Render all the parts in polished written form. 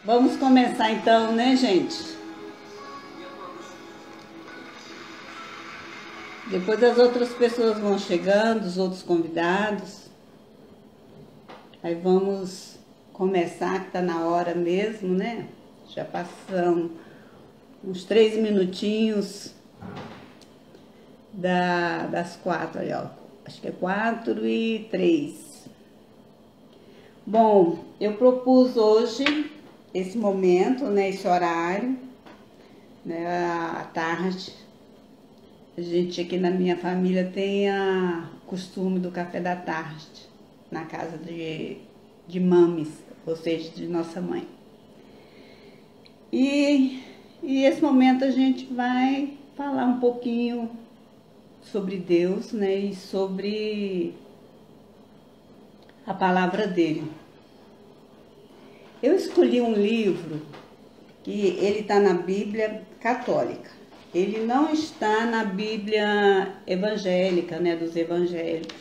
Vamos começar então, né, gente? Depois as outras pessoas vão chegando, os outros convidados. Aí vamos começar, que tá na hora mesmo, né? Já passamos uns 3 minutinhos das 4, aí, ó. Acho que é 4:03. Bom, eu propus hoje esse momento, né, esse horário, né, à tarde. A gente aqui na minha família tem o costume do café da tarde, na casa de mames, ou seja, de nossa mãe. E esse momento a gente vai falar um pouquinho sobre Deus, né, e sobre a palavra dele. Eu escolhi um livro que ele está na Bíblia católica. Ele não está na Bíblia evangélica, né, dos evangélicos,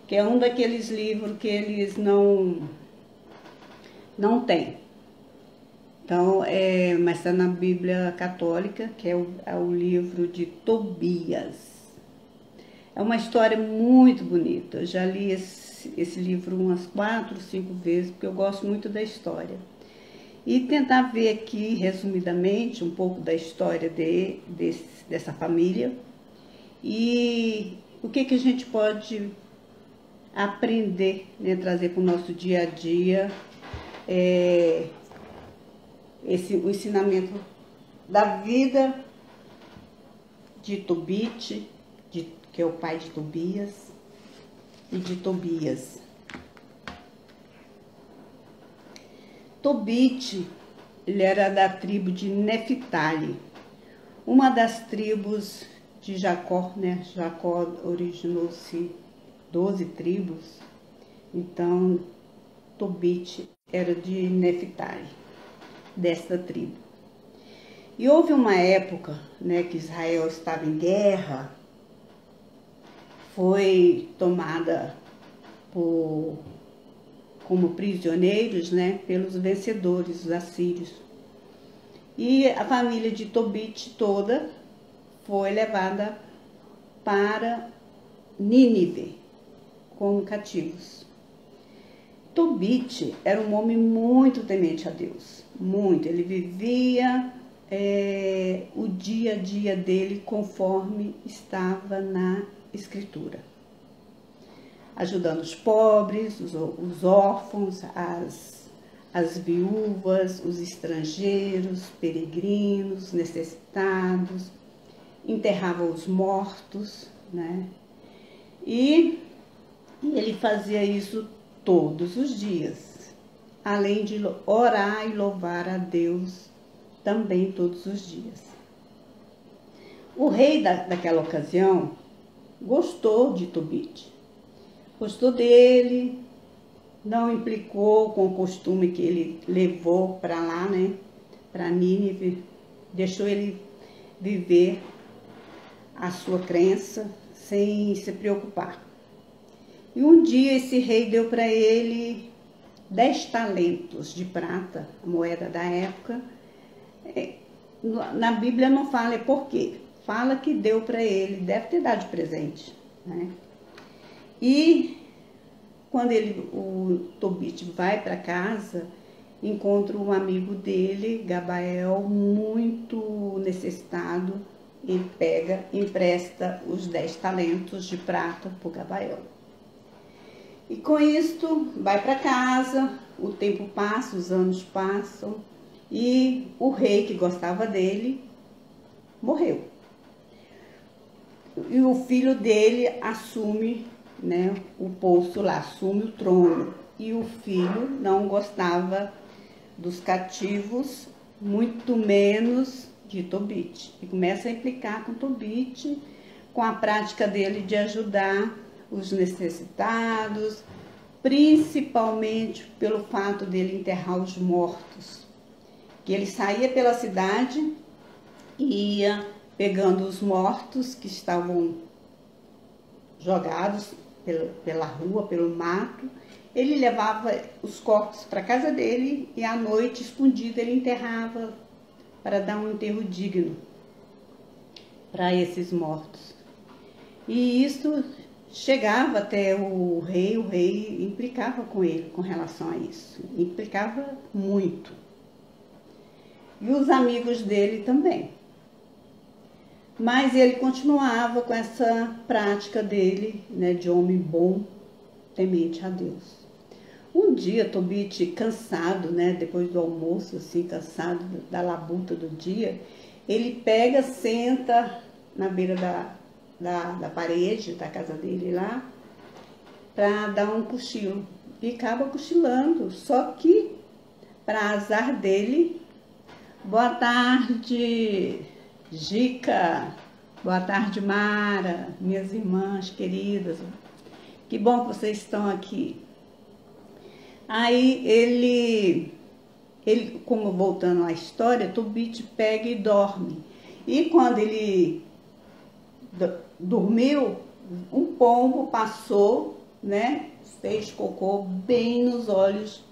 que é um daqueles livros que eles não têm. Então, mas está na Bíblia católica, que é o livro de Tobias. É uma história muito bonita. Eu já li esse livro umas 4, 5 vezes, porque eu gosto muito da história. E tentar ver aqui, resumidamente, um pouco da história dessa família e o que a gente pode aprender, né, trazer para o nosso dia a dia, o ensinamento da vida de Tobit, que é o pai de Tobias, e de Tobias. Tobit, ele era da tribo de Neftali, uma das tribos de Jacó, né? Jacó originou-se 12 tribos, então Tobit era de Neftali, desta tribo. E houve uma época, né, que Israel estava em guerra, foi tomada como prisioneiros, né, pelos vencedores, os assírios. E a família de Tobit toda foi levada para Nínive como cativos. Tobit era um homem muito temente a Deus, muito. Ele vivia o dia a dia dele conforme estava na Escritura, ajudando os pobres, os órfãos, as viúvas, os estrangeiros, peregrinos, necessitados, enterrava os mortos, né? E ele fazia isso todos os dias, além de orar e louvar a Deus também todos os dias. O rei daquela ocasião gostou de Tobit. Gostou dele, não implicou com o costume que ele levou para lá, né, para Nínive, deixou ele viver a sua crença sem se preocupar. E um dia esse rei deu para ele 10 talentos de prata, a moeda da época. Na Bíblia não fala por quê, fala que deu para ele, deve ter dado de presente, né? E quando o Tobit vai para casa, encontra um amigo dele, Gabael, muito necessitado. Ele pega, empresta os 10 talentos de prata para o Gabael. E com isto, vai para casa, o tempo passa, os anos passam, e o rei que gostava dele morreu. E o filho dele assume, né, o posto lá, assume o trono. E o filho não gostava dos cativos, muito menos de Tobit. E começa a implicar com Tobit, com a prática dele de ajudar os necessitados, principalmente pelo fato dele enterrar os mortos. Que ele saía pela cidade e ia pegando os mortos que estavam jogados pela rua, pelo mato, Ele levava os corpos para casa dele e à noite, escondido, ele enterrava para dar um enterro digno para esses mortos. E isso chegava até o rei implicava com ele com relação a isso, implicava muito. E os amigos dele também. Mas ele continuava com essa prática dele, né, de homem bom, temente a Deus. Um dia, Tobit, cansado, né, depois do almoço, assim, cansado da labuta do dia, ele pega, senta na beira da parede da casa dele lá, para dar um cochilo. E acaba cochilando, só que, para azar dele, boa tarde, Gica, boa tarde, Mara, minhas irmãs queridas, que bom que vocês estão aqui. Aí ele como voltando à história, Tobit pega e dorme. E quando ele dormiu, um pombo passou, né, fez cocô bem nos olhos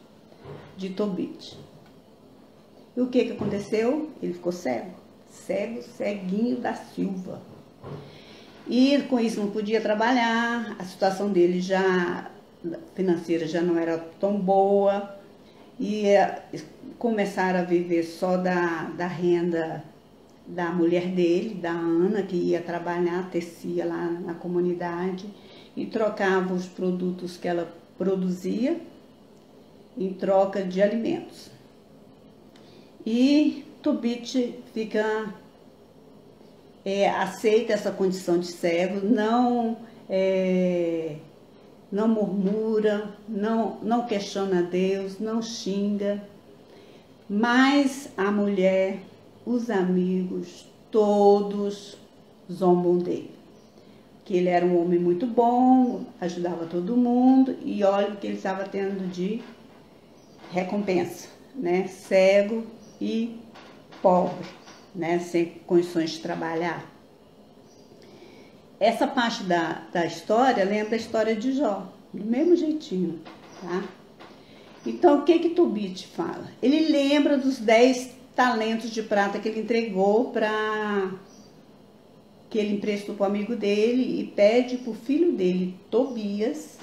de Tobit. E o que aconteceu? Ele ficou cego, ceguinho da Silva. E com isso não podia trabalhar, a situação dele já financeira já não era tão boa, e começaram a viver só da renda da mulher dele, da Ana, que ia trabalhar, tecia lá na comunidade e trocava os produtos que ela produzia em troca de alimentos. E Tobit fica aceita essa condição de cego, não murmura, não questiona Deus, não xinga, mas a mulher, os amigos, todos zombam dele. Que ele era um homem muito bom, ajudava todo mundo, e olha o que ele estava tendo de recompensa, né? Cego e pobre, né? Sem condições de trabalhar. Essa parte da história lembra a história de Jó, do mesmo jeitinho, tá? Então, o que Tobit fala? Ele lembra dos 10 talentos de prata que ele entregou que ele emprestou para o amigo dele e pede para o filho dele, Tobias,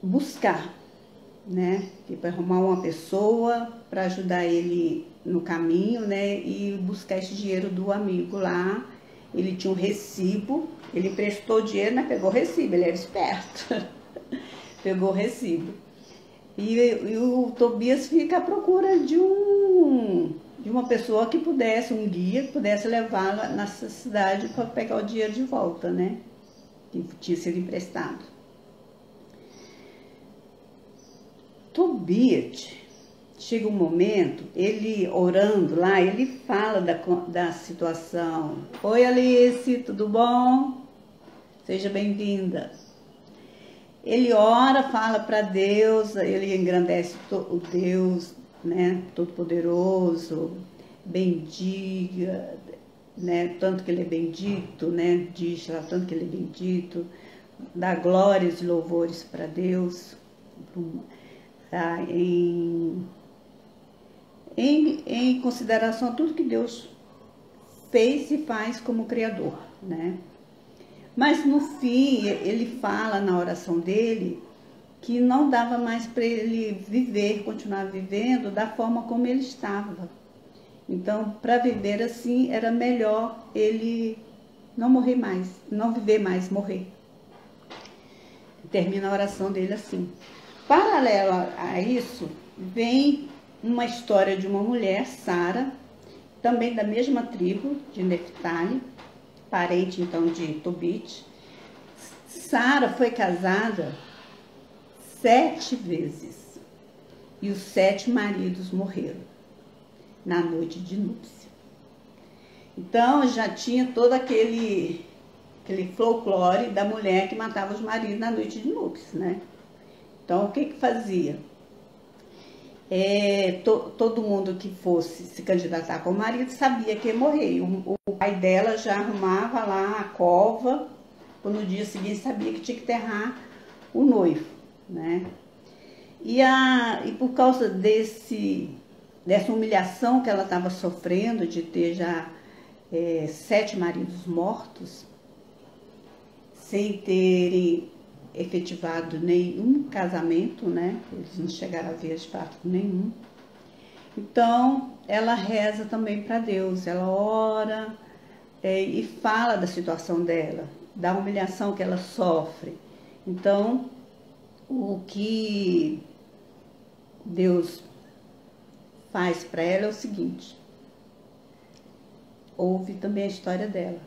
buscar, né? Para arrumar uma pessoa para ajudar ele no caminho, né? E buscar esse dinheiro do amigo lá. Ele tinha um recibo, ele emprestou dinheiro, mas pegou o recibo, ele era esperto. Pegou o recibo. E o Tobias fica à procura de uma pessoa que pudesse, um guia, que pudesse levá-la nessa cidade para pegar o dinheiro de volta, né? Que tinha sido emprestado. Tobias, chega um momento, ele orando lá, ele fala da situação. Oi, Alice, tudo bom? Seja bem-vinda. Ele ora, fala para Deus, ele engrandece o Deus, né, Todo-Poderoso, bendiga, né, tanto que ele é bendito, né, diz lá, tanto que ele é bendito, dá glórias e louvores para Deus, tá, em consideração a tudo que Deus fez e faz como Criador, né? Mas no fim, ele fala na oração dele que não dava mais para ele viver, continuar vivendo da forma como ele estava. Então, para viver assim, era melhor ele não morrer mais, não viver mais, morrer. Termina a oração dele assim. Paralelo a isso, vem uma história de uma mulher, Sara, também da mesma tribo, de Neftali, parente então de Tobit. Sara foi casada 7 vezes e os 7 maridos morreram na noite de núpcia. Então já tinha todo aquele folclore da mulher que matava os maridos na noite de núpcias, né? Então o que fazia? Todo mundo que fosse se candidatar com o marido sabia que ia morrer. O pai dela já arrumava lá a cova, no dia seguinte sabia que tinha que enterrar o noivo, né? E por causa dessa humilhação que ela estava sofrendo, de ter já 7 maridos mortos, sem terem efetivado nenhum casamento, né? Eles não chegaram a ver de fato nenhum. Então, ela reza também para Deus, ela ora e fala da situação dela, da humilhação que ela sofre. Então, o que Deus faz para ela é o seguinte: ouve também a história dela,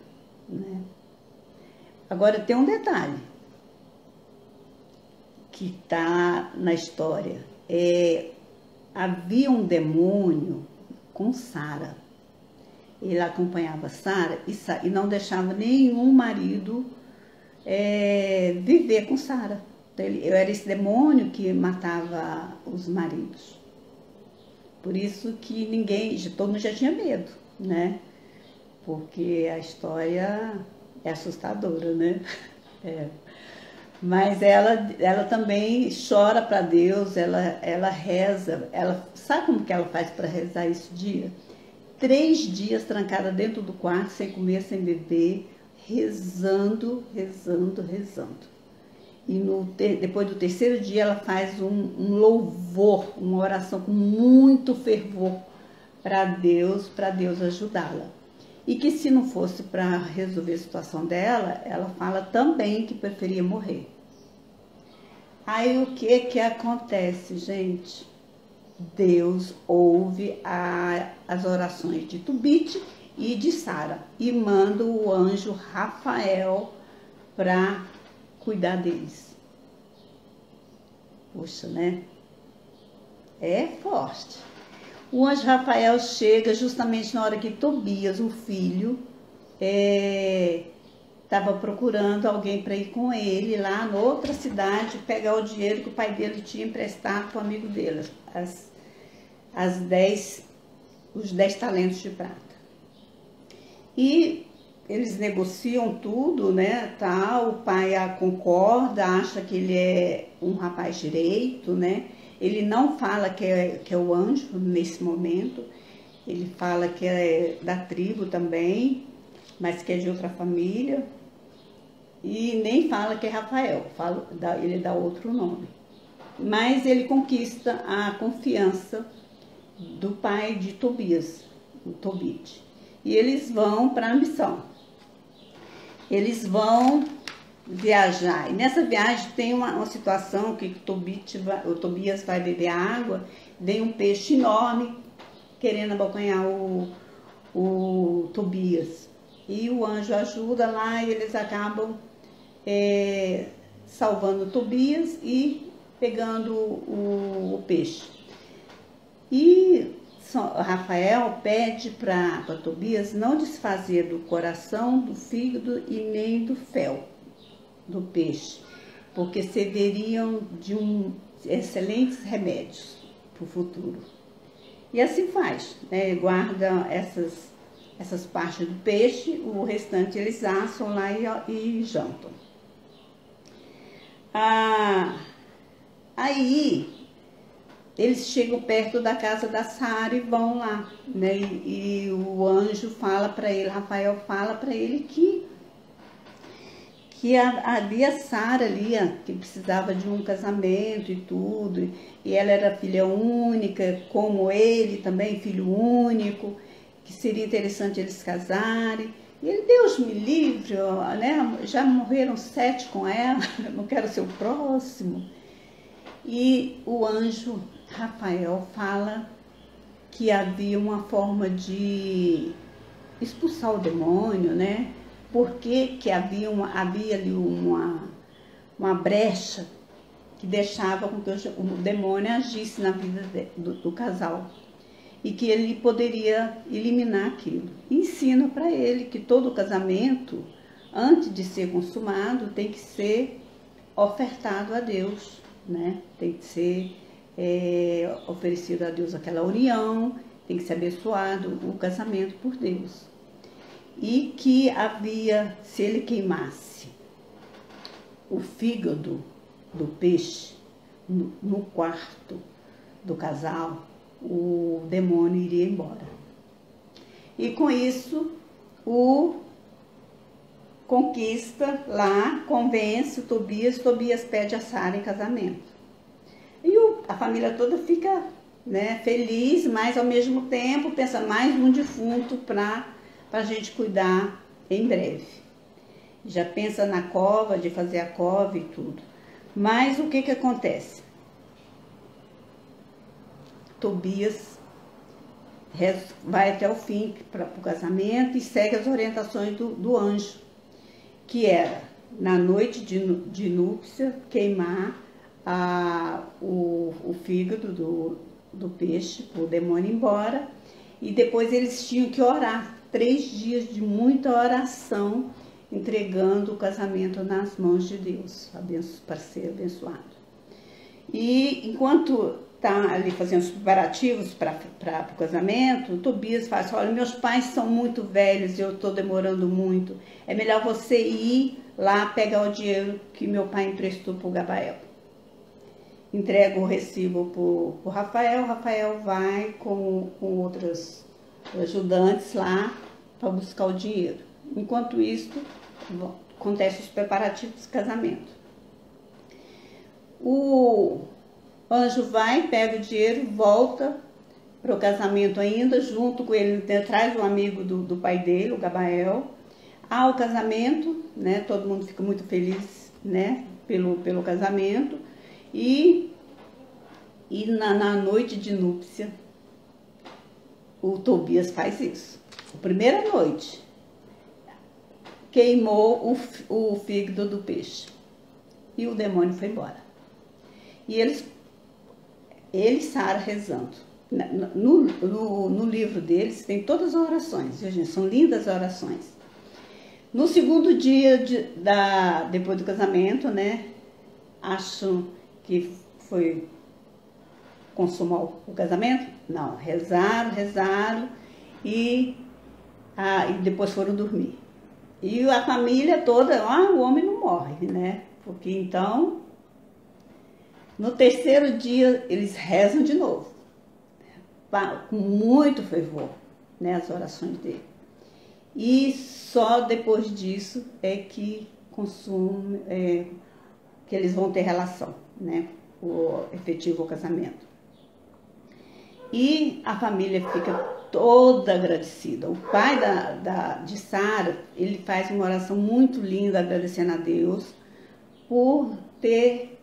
né? Agora tem um detalhe que está na história. Havia um demônio com Sara. Ele acompanhava Sara e não deixava nenhum marido viver com Sara. Era esse demônio que matava os maridos. Por isso que todo mundo já tinha medo, né? Porque a história é assustadora, né? Mas ela também chora para Deus, ela reza. Sabe como que ela faz para rezar esse dia? 3 dias trancada dentro do quarto, sem comer, sem beber, rezando, rezando, rezando. E depois do 3º dia ela faz um louvor, uma oração com muito fervor para Deus ajudá-la. E que se não fosse para resolver a situação dela, ela fala também que preferia morrer. Aí o que acontece, gente? Deus ouve as orações de Tobit e de Sara e manda o anjo Rafael para cuidar deles. Poxa, né? É forte. O anjo Rafael chega justamente na hora que Tobias, o filho, estava procurando alguém para ir com ele lá na outra cidade, pegar o dinheiro que o pai dele tinha emprestado para o amigo dele, os 10 talentos de prata. E eles negociam tudo, né, tal, o pai concorda, acha que ele é um rapaz direito, né? Ele não fala que é o anjo nesse momento, ele fala que é da tribo também, mas que é de outra família, e nem fala que é Rafael, ele dá outro nome. Mas ele conquista a confiança do pai de Tobias, o Tobit. E eles vão para a missão. Eles vão viajar. E nessa viagem tem uma situação que o Tobias vai beber água, vem um peixe enorme querendo abocanhar o Tobias. E o anjo ajuda lá e eles acabam salvando o Tobias e pegando o peixe. E Rafael pede para Tobias não desfazer do coração, do fígado e nem do fel do peixe, porque serviriam de excelentes remédios para o futuro. E assim faz, né? Guarda essas partes do peixe, o restante eles assam lá e jantam. Aí eles chegam perto da casa da Sara e vão lá, né? E o anjo fala para ele, Rafael fala para ele que havia Sara ali, que precisava de um casamento e tudo, e ela era filha única, como ele também, filho único, que seria interessante eles casarem. E ele, Deus me livre, né? Já morreram 7 com ela, eu não quero ser o próximo. E o anjo Rafael fala que havia uma forma de expulsar o demônio, né? Porque que havia ali uma brecha que deixava com que o demônio agisse na vida do casal. E que ele poderia eliminar aquilo. Ensina para ele que todo casamento, antes de ser consumado, tem que ser ofertado a Deus, né? Tem que ser oferecido a Deus aquela união, tem que ser abençoado o casamento por Deus. E que se ele queimasse o fígado, do peixe, no quarto do casal, o demônio iria embora. E com isso, o conquista lá, convence o Tobias pede a Sara em casamento. E a família toda fica, né, feliz, mas ao mesmo tempo pensa mais um defunto para a gente cuidar em breve. Já pensa na cova, de fazer a cova e tudo. Mas o que acontece? Tobias vai até o fim para o casamento e segue as orientações do anjo, que era, na noite de núpcia, queimar o fígado do peixe, para o demônio ir embora, e depois eles tinham que orar, 3 dias de muita oração, entregando o casamento nas mãos de Deus, para ser abençoado. E enquanto está ali fazendo os preparativos para o casamento, o Tobias fala assim: olha, meus pais são muito velhos e eu estou demorando muito, é melhor você ir lá pegar o dinheiro que meu pai emprestou para o Gabael. Entrega o recibo para o Rafael, Rafael vai com outros ajudantes lá para buscar o dinheiro. Enquanto isso, acontecem os preparativos do casamento. O anjo vai, pega o dinheiro, volta para o casamento ainda, junto com ele, traz um amigo do pai dele, o Gabael. Há o casamento, né? Todo mundo fica muito feliz, né? Pelo casamento. E na noite de núpcia, o Tobias faz isso. A primeira noite, queimou o fígado do peixe. E o demônio foi embora. E ele e Sara rezando. No livro deles tem todas as orações, viu, gente? São lindas orações. No segundo dia depois do casamento, né? Acham que foi consumar o casamento? Não, rezaram e depois foram dormir. E a família toda, o homem não morre, né? Porque então, no terceiro dia, eles rezam de novo, com muito fervor, né? As orações dele. E só depois disso é que que eles vão ter relação, né? O efetivo casamento. E a família fica toda agradecida. O pai de Sara, ele faz uma oração muito linda, agradecendo a Deus por ter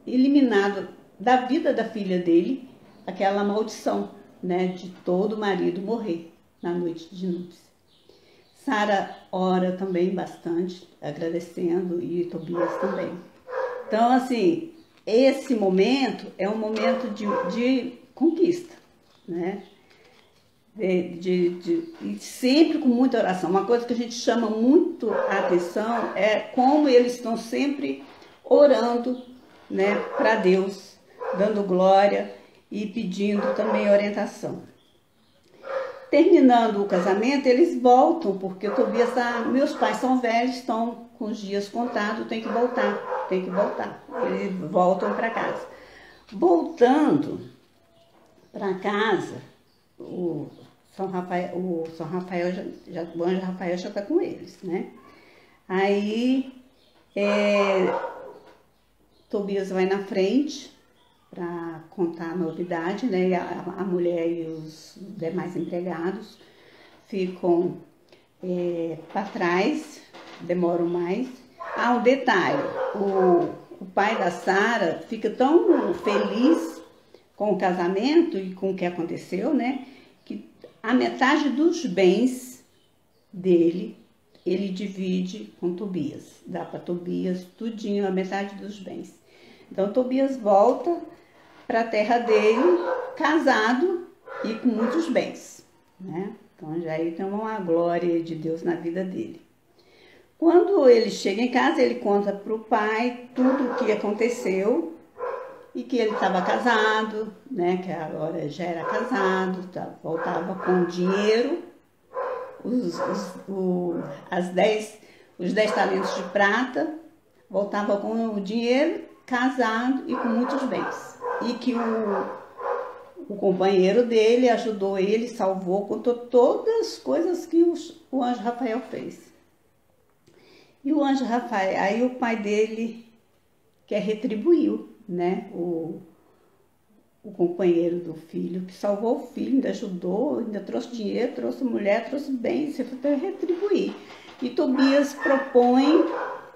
eliminado da vida da filha dele aquela maldição, né? De todo marido morrer na noite de núpcias. Sara ora também bastante, agradecendo, e Tobias também. Então, assim, esse momento é um momento de conquista, né? E sempre com muita oração. Uma coisa que a gente chama muito a atenção é como eles estão sempre orando, né, para Deus, dando glória e pedindo também orientação. Terminando o casamento, eles voltam, porque o Tobias meus pais são velhos, estão com os dias contados, tem que voltar. Eles voltam para casa. Voltando para casa, o anjo Rafael já está com eles, né? Aí Tobias vai na frente para contar a novidade, né? E a mulher e os demais empregados ficam para trás, demoram mais. Um detalhe, o pai da Sara fica tão feliz com o casamento e com o que aconteceu, né? Que a metade dos bens dele, ele divide com Tobias. Dá para Tobias tudinho, a metade dos bens. Então, Tobias volta para a terra dele, casado e com muitos bens, né? Então, já aí tem uma glória de Deus na vida dele. Quando ele chega em casa, ele conta para o pai tudo o que aconteceu e que ele estava casado, né? Que agora já era casado, voltava com dinheiro, os 10 talentos de prata, voltava com o dinheiro casado e com muitos bens. E que o companheiro dele ajudou ele, salvou, contou todas as coisas que o anjo Rafael fez. E o anjo Rafael, aí o pai dele quer retribuiu, né, o companheiro do filho, que salvou o filho, ainda ajudou, ainda trouxe dinheiro, trouxe mulher, trouxe bens, você foi retribuir. E Tobias propõe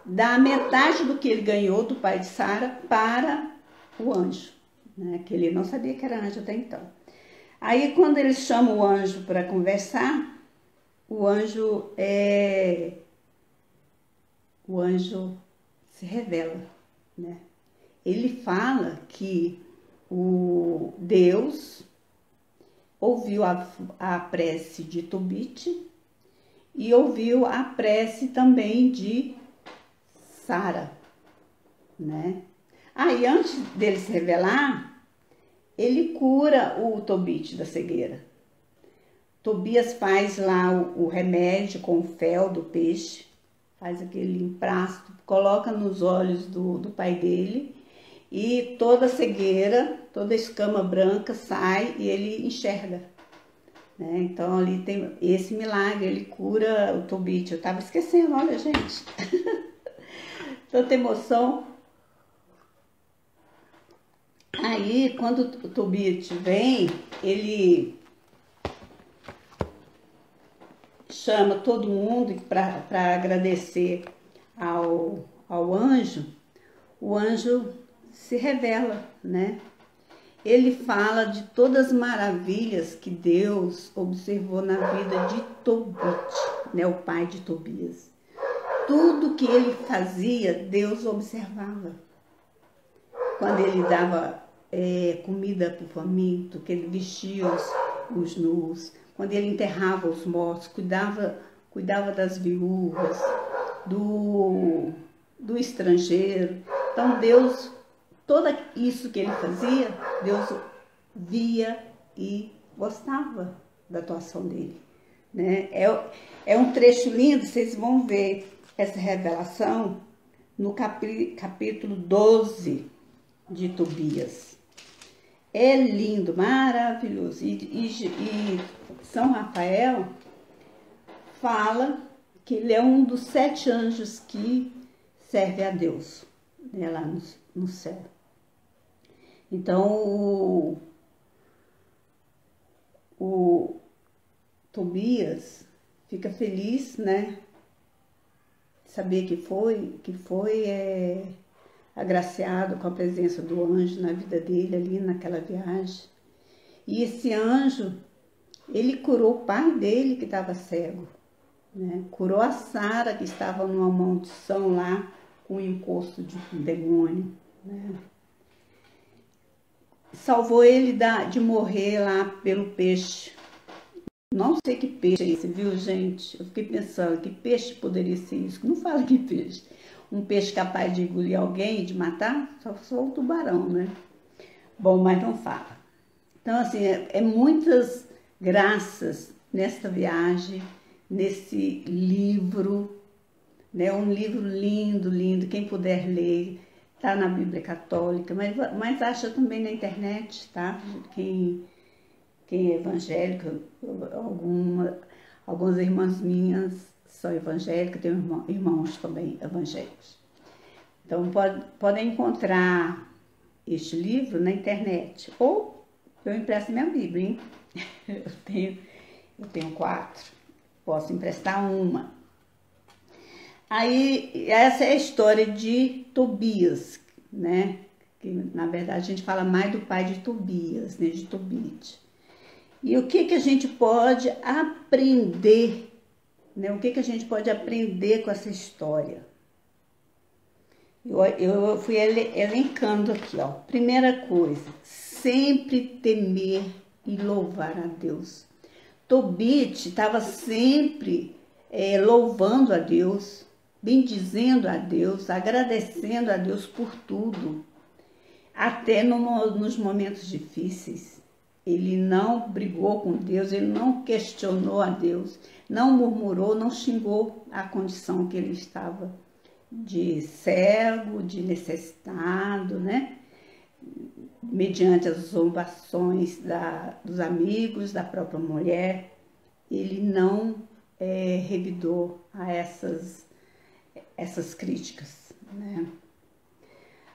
dar metade do que ele ganhou do pai de Sara para o anjo, né, que ele não sabia que era anjo até então. Aí quando ele chama o anjo para conversar, o anjo se revela, né? Ele fala que o Deus ouviu a prece de Tobit e ouviu a prece também de Sara, né? Aí antes dele se revelar, ele cura o Tobit da cegueira. Tobias faz lá o remédio com o fel do peixe, faz aquele emprasto, coloca nos olhos do pai dele e toda a cegueira, toda a escama branca sai e ele enxerga, né? Então ali tem esse milagre, ele cura o Tobit. Eu estava esquecendo, olha gente, tanta emoção. Aí quando o Tobit vem, ele chama todo mundo para agradecer ao anjo. O anjo se revela, né? Ele fala de todas as maravilhas que Deus observou na vida de Tobit, né? O pai de Tobias. Tudo que ele fazia, Deus observava. Quando ele dava comida para o faminto, que ele vestia os nus, quando ele enterrava os mortos, cuidava das viúvas, do estrangeiro. Então Deus, tudo isso que ele fazia, Deus via e gostava da atuação dele, né? É um trecho lindo, vocês vão ver essa revelação no capítulo 12 de Tobias. É lindo, maravilhoso. E São Rafael fala que ele é um dos 7 anjos que serve a Deus, né, lá no céu. Então, o Tobias fica feliz, né, de saber que foi agraciado com a presença do anjo na vida dele ali naquela viagem. E esse anjo, ele curou o pai dele que estava cego, né? Curou a Sara que estava numa maldição lá com o encosto de um demônio, né? Salvou ele de morrer lá pelo peixe. Não sei que peixe é esse, viu, gente? Eu fiquei pensando, que peixe poderia ser isso? Não fala que peixe. Um peixe capaz de engolir alguém e de matar? Só o tubarão, né? Bom, mas não fala. Então, assim, muitas graças nesta viagem, nesse livro, né? Um livro lindo, lindo. Quem puder ler, tá na Bíblia Católica, mas acha também na internet, tá? Quem é evangélico, algumas irmãs minhas são evangélicas, tenho irmãos também evangélicos. Então, podem encontrar este livro na internet. Ou eu empresto minha Bíblia, hein? Eu tenho 4. Posso emprestar uma. Aí, essa é a história de Tobias, né? Que, na verdade, a gente fala mais do pai de Tobias, né? De Tobit. E o que a gente pode aprender, né? O que a gente pode aprender com essa história? Eu fui elencando aqui, ó. Primeira coisa, sempre temer e louvar a Deus. Tobit estava sempre louvando a Deus, bendizendo a Deus, agradecendo a Deus por tudo, até nos momentos difíceis. Ele não brigou com Deus, ele não questionou a Deus, não murmurou, não xingou a condição que ele estava de cego, de necessitado, né? Mediante as zombações dos amigos, da própria mulher, ele não revidou a essas críticas, né?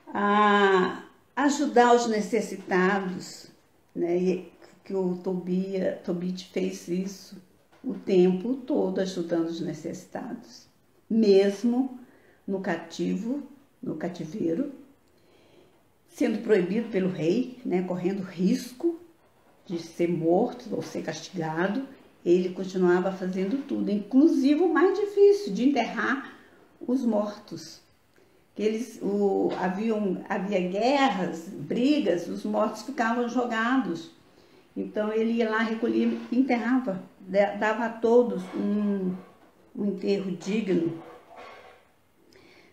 A ajudar os necessitados, né? E que o Tobit fez isso o tempo todo, ajudando os necessitados, mesmo no cativeiro, sendo proibido pelo rei, né? Correndo risco de ser morto ou ser castigado, ele continuava fazendo tudo, inclusive o mais difícil, de enterrar os mortos. Havia guerras, brigas, os mortos ficavam jogados. Então ele ia lá, recolhia e enterrava, dava a todos um enterro digno.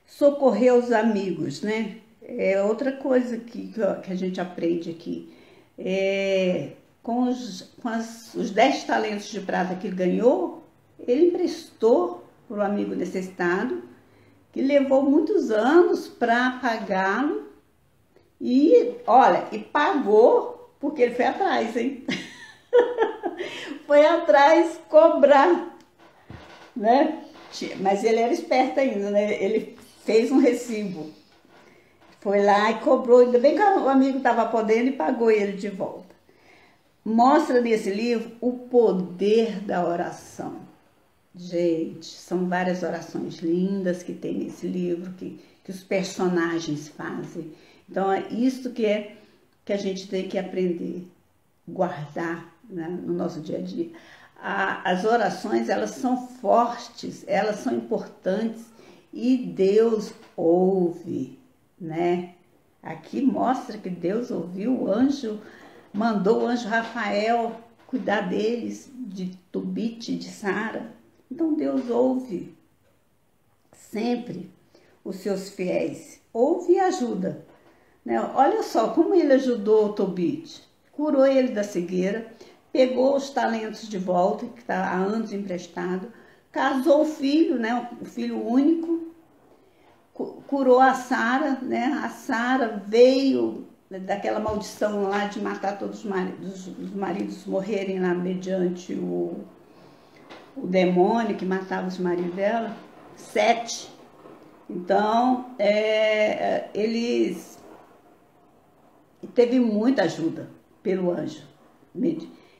Socorrer os amigos, né? É outra coisa que a gente aprende aqui. Com os 10 talentos de prata que ele ganhou, ele emprestou para o amigo necessitado, que levou muitos anos para pagá-lo. E, olha, pagou porque ele foi atrás, hein? Foi atrás cobrar, né? Mas ele era esperto ainda, né? Ele fez um recibo. Foi lá e cobrou, ainda bem que o amigo estava podendo e pagou ele de volta. Mostra nesse livro o poder da oração. Gente, são várias orações lindas que tem nesse livro, que os personagens fazem. Então, é isso que a gente tem que aprender, guardar, né, no nosso dia a dia. As orações, elas são fortes, elas são importantes e Deus ouve, né? Aqui mostra que Deus ouviu o anjo, mandou o anjo Rafael cuidar deles, de Tobit, de Sara. Então Deus ouve sempre os seus fiéis, ouve e ajuda, né? Olha só como ele ajudou o Tobit, curou ele da cegueira, pegou os talentos de volta, que está há anos emprestado, casou o filho, né? O filho único, curou a Sara, né? A Sara veio daquela maldição lá de matar todos os maridos morrerem lá mediante o demônio que matava os maridos dela, 7. Então, eles teve muita ajuda pelo anjo.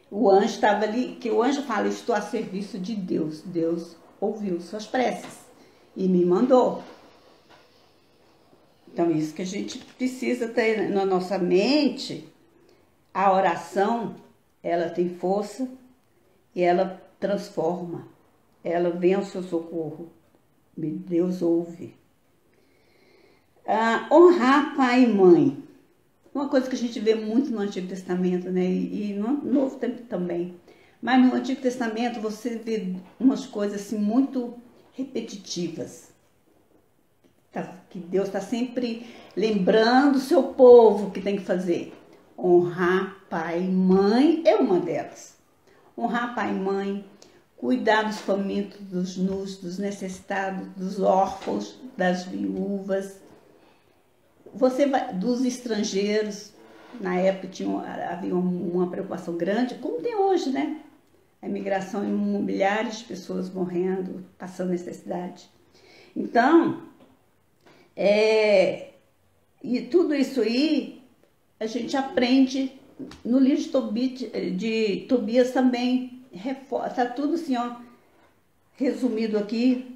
O anjo estava ali, que o anjo fala, estou a serviço de Deus. Deus ouviu suas preces e me mandou. Então, isso que a gente precisa ter na nossa mente. A oração, ela tem força e ela transforma. Ela vem ao seu socorro. Deus ouve. Honrar pai e mãe. Uma coisa que a gente vê muito no Antigo Testamento, né? E no Novo também. Mas no Antigo Testamento você vê umas coisas assim muito repetitivas. Que Deus está sempre lembrando o seu povo que tem que fazer. Honrar pai e mãe é uma delas. Honrar pai e mãe, cuidar dos famintos, dos nus, dos necessitados, dos órfãos, das viúvas. Dos estrangeiros. Na época havia uma preocupação grande, como tem hoje, né? A imigração, milhares de pessoas morrendo, passando necessidade. Então, e tudo isso aí a gente aprende no livro de Tobias também. Está tudo assim, ó, resumido aqui,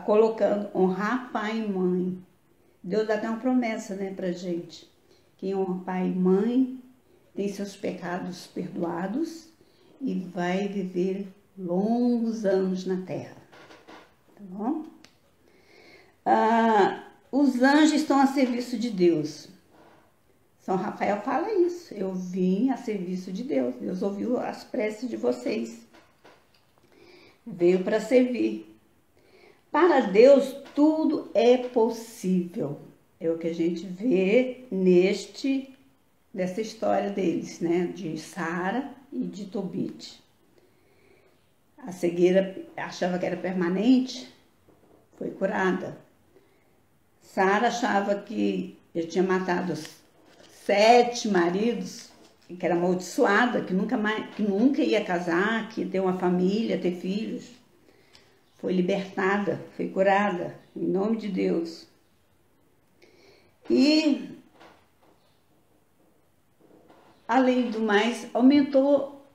colocando honrar pai e mãe. Deus dá até uma promessa, né, pra gente. Quem honra pai e mãe tem seus pecados perdoados e vai viver longos anos na terra. Tá bom? Os anjos estão a serviço de Deus. São Rafael fala isso. Eu vim a serviço de Deus. Deus ouviu as preces de vocês. Veio para servir. Para Deus, tudo é possível. É o que a gente vê nessa história deles, né? De Sara e de Tobit. A cegueira achava que era permanente, foi curada. Sara achava que ele tinha matado 7 maridos, que era amaldiçoada, que nunca ia casar, que ia ter uma família, ter filhos. Foi libertada, foi curada, em nome de Deus. E, além do mais, aumentou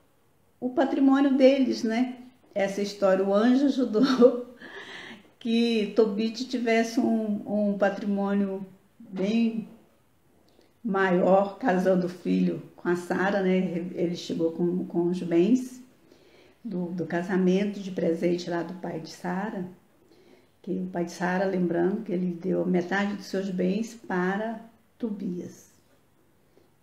o patrimônio deles, né? Essa história, o anjo ajudou que Tobit tivesse um patrimônio bem maior, casando o filho com a Sara, né? Ele chegou com os bens do casamento, de presente lá do pai de Sara, que o pai de Sara, lembrando que ele deu metade dos seus bens para Tobias.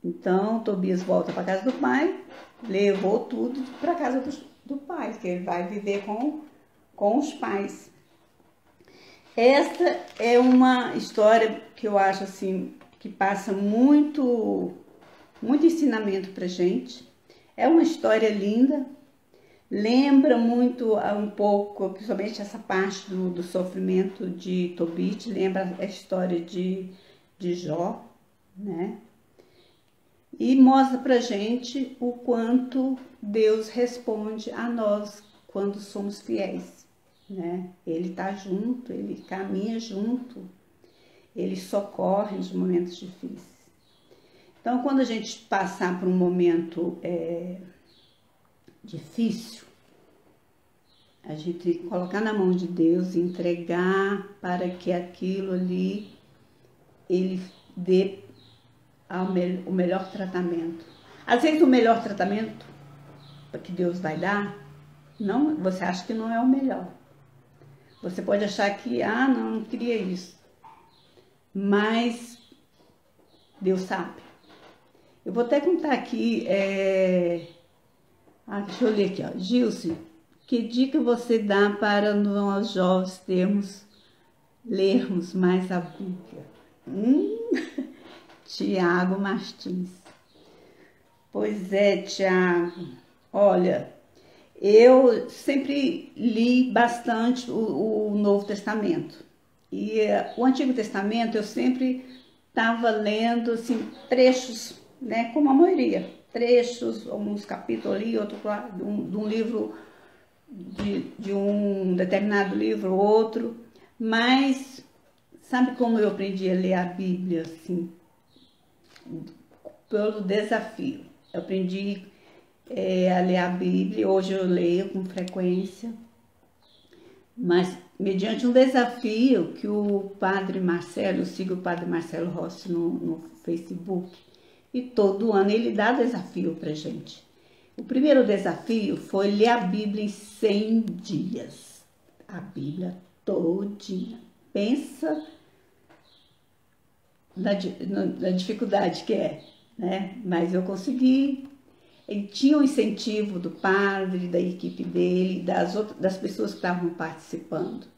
Então, Tobias volta para a casa do pai, levou tudo para a casa do pai, que ele vai viver com os pais. Esta é uma história que eu acho assim, que passa muito ensinamento pra gente. É uma história linda, lembra muito um pouco, principalmente essa parte do sofrimento de Tobit, lembra a história de Jó, né? E mostra pra gente o quanto Deus responde a nós quando somos fiéis, né? Ele tá junto, ele caminha junto, ele socorre nos momentos difíceis. Então, quando a gente passar por um momento difícil, a gente tem que colocar na mão de Deus e entregar para que aquilo ali, ele dê o melhor tratamento. Às vezes o melhor tratamento que Deus vai dar, não, você acha que não é o melhor. Você pode achar que, não queria isso. Mas Deus sabe. Eu vou até contar aqui, deixa eu ler aqui, ó. Gilce, que dica você dá para nós jovens lermos mais a Bíblia? Tiago Martins. Pois é, Tiago. Olha, eu sempre li bastante o Novo Testamento. E o Antigo Testamento eu sempre estava lendo assim, trechos, né, como a maioria. Trechos, uns capítulos ali, outro de um livro, de um determinado livro, outro. Mas, sabe como eu aprendi a ler a Bíblia, assim? Pelo desafio. Eu aprendi a ler a Bíblia, hoje eu leio com frequência, mas mediante um desafio que o Padre Marcelo, eu sigo o Padre Marcelo Rossi no Facebook, e todo ano ele dá desafio pra gente. O primeiro desafio foi ler a Bíblia em 100 dias, a Bíblia todinha. Pensa na dificuldade que é, né? Mas eu consegui. Ele tinha o incentivo do padre, da equipe dele, das pessoas que estavam participando.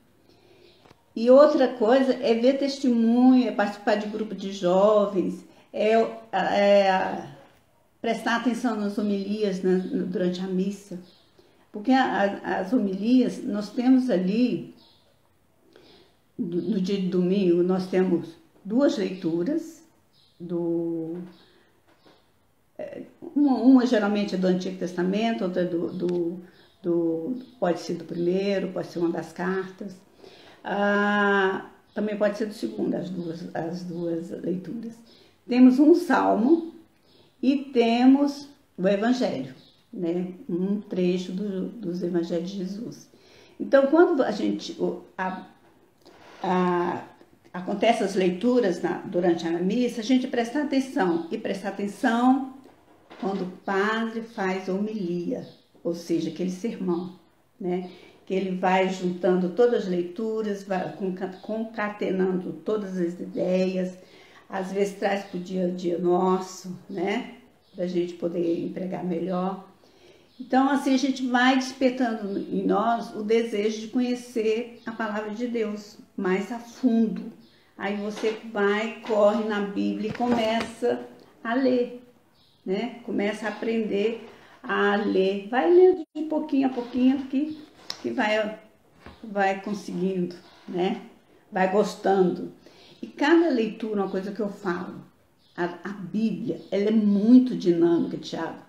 E outra coisa é ver testemunho, é participar de grupo de jovens, prestar atenção nas homilias, né, durante a missa. Porque as homilias, nós temos ali, no dia de domingo, nós temos 2 leituras uma geralmente é do Antigo Testamento, outra pode ser do primeiro, pode ser uma das cartas. Também pode ser do segundo, as duas leituras. Temos um salmo e temos o Evangelho, né? Um trecho dos Evangelhos de Jesus. Então, quando a gente acontece as leituras durante a missa, a gente presta atenção. E prestar atenção quando o padre faz a homilia, ou seja, aquele sermão, né? Que ele vai juntando todas as leituras, vai concatenando todas as ideias, às vezes traz para o dia a dia nosso, né? Para a gente poder empregar melhor. Então, assim, a gente vai despertando em nós o desejo de conhecer a palavra de Deus mais a fundo. Aí você corre na Bíblia e começa a ler, né? Começa a aprender a ler. Vai lendo de pouquinho a pouquinho que vai conseguindo, né? Vai gostando. E cada leitura, uma coisa que eu falo, a Bíblia, ela é muito dinâmica, Tiago.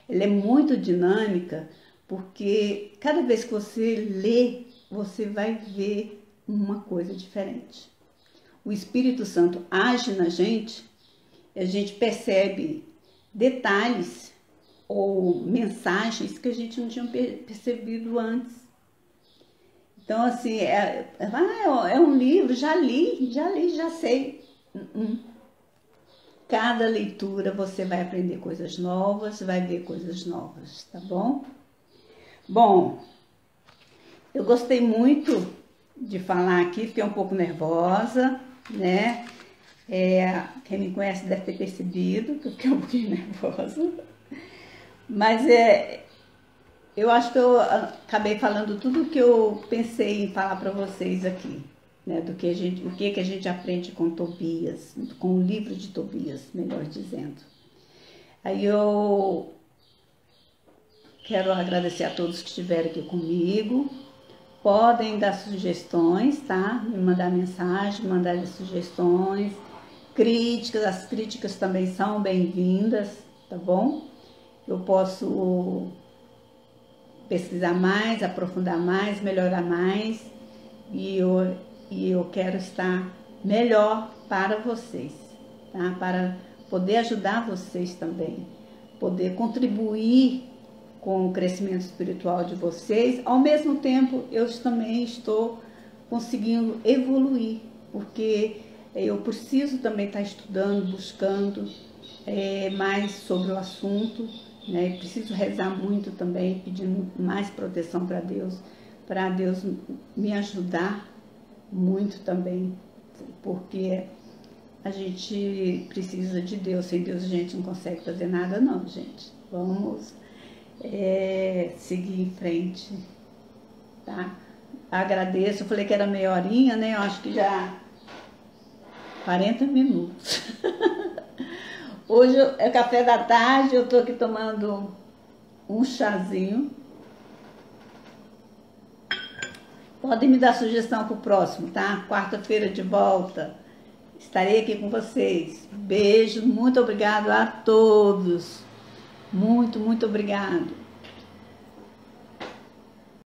Ela é muito dinâmica porque cada vez que você lê, você vai ver uma coisa diferente. O Espírito Santo age na gente, a gente percebe detalhes ou mensagens que a gente não tinha percebido antes. Então, assim, é um livro, já li, já sei. Cada leitura você vai aprender coisas novas, vai ver coisas novas, tá bom? Bom, eu gostei muito de falar aqui, fiquei um pouco nervosa, né? Quem me conhece deve ter percebido que eu fiquei um pouquinho nervosa. Mas eu acho que eu acabei falando tudo o que eu pensei em falar para vocês aqui, né? O que a gente aprende com Tobias, com o livro de Tobias, melhor dizendo. Aí eu quero agradecer a todos que estiveram aqui comigo. Podem dar sugestões, tá? Me mandar mensagem, mandar sugestões, críticas. As críticas também são bem-vindas, tá bom? Eu posso pesquisar mais, aprofundar mais, melhorar mais, e eu quero estar melhor para vocês, tá? Para poder ajudar vocês também, poder contribuir com o crescimento espiritual de vocês. Ao mesmo tempo, eu também estou conseguindo evoluir, porque eu preciso também estar estudando, buscando mais sobre o assunto, né? Preciso rezar muito também, pedindo mais proteção para Deus me ajudar muito também, porque a gente precisa de Deus. Sem Deus a gente não consegue fazer nada não, gente. Vamos seguir em frente, tá? Agradeço, eu falei que era meia horinha, né? Eu acho que já 40 minutos. Hoje é café da tarde, eu tô aqui tomando um chazinho. Podem me dar sugestão pro próximo, tá? Quarta-feira de volta. Estarei aqui com vocês. Beijo, muito obrigado a todos. Muito, muito obrigado.